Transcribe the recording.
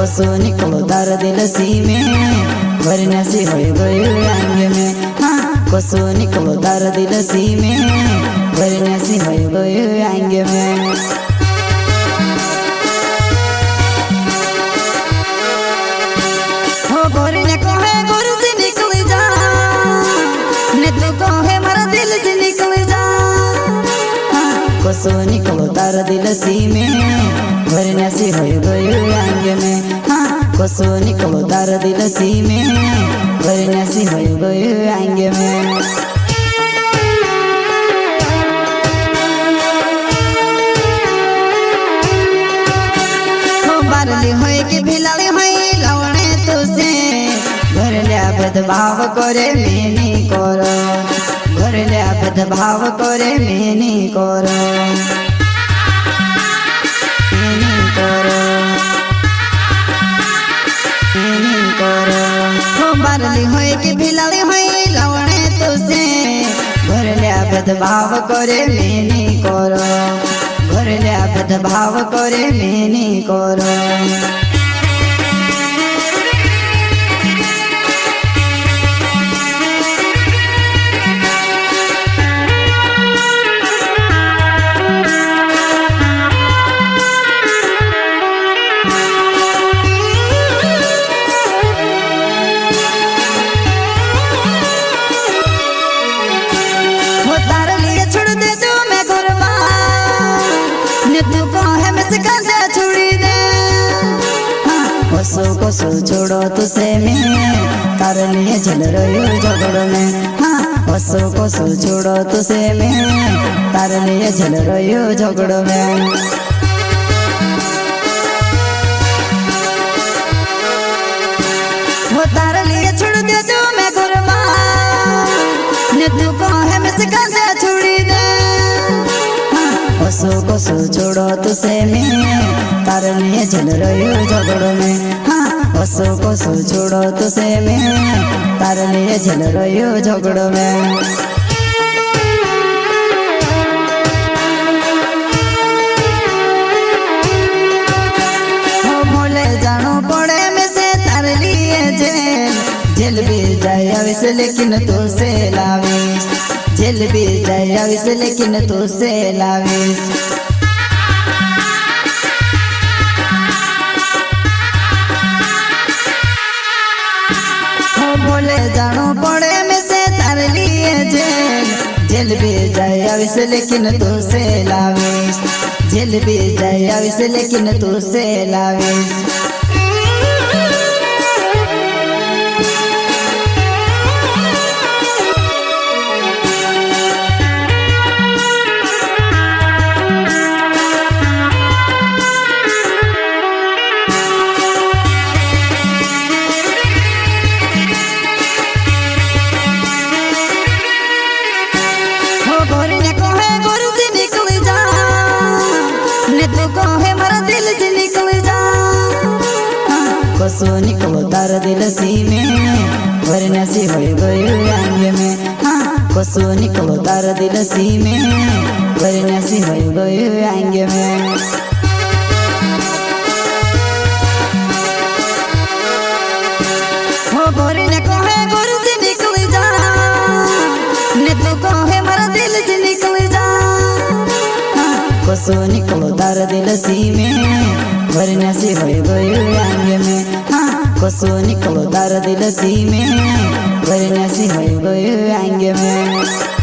कसो निकलो तार दिल सी में भरने से हो गयो अंग में। हाँ कसो निकलो तार दिल सी में भरने से हो गयो अंग में। हो गोरी ने कहे गोरी से निकल जा, ने तू कहे मारा दिल से निकल जा। हाँ कसो निकलो तार दिल सी में भरने से हो गयो अंग में। हाँ कसो निकलो तार दिल सी में भरने से हो गयो अंग में। हो बारली होए के भिलाली होए लवणे तुसे भरल्या भेदभाव करे मेनी करो, भरल्या भेदभाव करे मेनी करो, मेनी करो, मेनी करो। हो बारली होए के भिलाली होए लवणे तुसे भरल्या भेदभाव करे मेनी करो, भरल्या भेदभाव करे मेनी करो। कसो कसो छोड़ो तुसे में तार लिए झल रही झगड़ में। हाँ कसो कसो छोड़ो तुसे में तार लिए झल रही झगड़ में। वो तार लिए छोड़ दे तू मैं गुरबा, ने तू कहे मैं सिकांजा छोड़ी दे। कसो कसो छोड़ो तुसे में तार लिए झल रही झगड़ में। हाँ कसो कसो छोड़ो तुसे में तार लिए झल रही झगड़ में। हो भोले जानो पड़े में से तार लिए जेल, जेल भी जाए अविस लेकिन तू से लाविस, जेल भी जाए अविस लेकिन तू से लाविस। हो भोले जानो पड़े में से तार लिए जेल, जेल भी जाए अविस लेकिन तू से लाविस, जेल भी जाए अविस लेकिन तू से लाविस। गोरी ने कहे गोरी से निकल जा, ने तू कहे मारा दिल से निकल जा। हाँ कसो निकलो तार दिल सी में भरने से हो गयो अंग में। हाँ कसो निकलो तार दिल सी में भरने से हो गयो अंग में। हो गोरी ने कहे गोरी से निकल जा, ने तू कहे मारा दिल से निकल जा। हाँ कसो निकलो तार दिल सी में भरने से हो गयो अंग में। हाँ कसो निकलो तार दिल सी में भरने से हो गयो अंग में।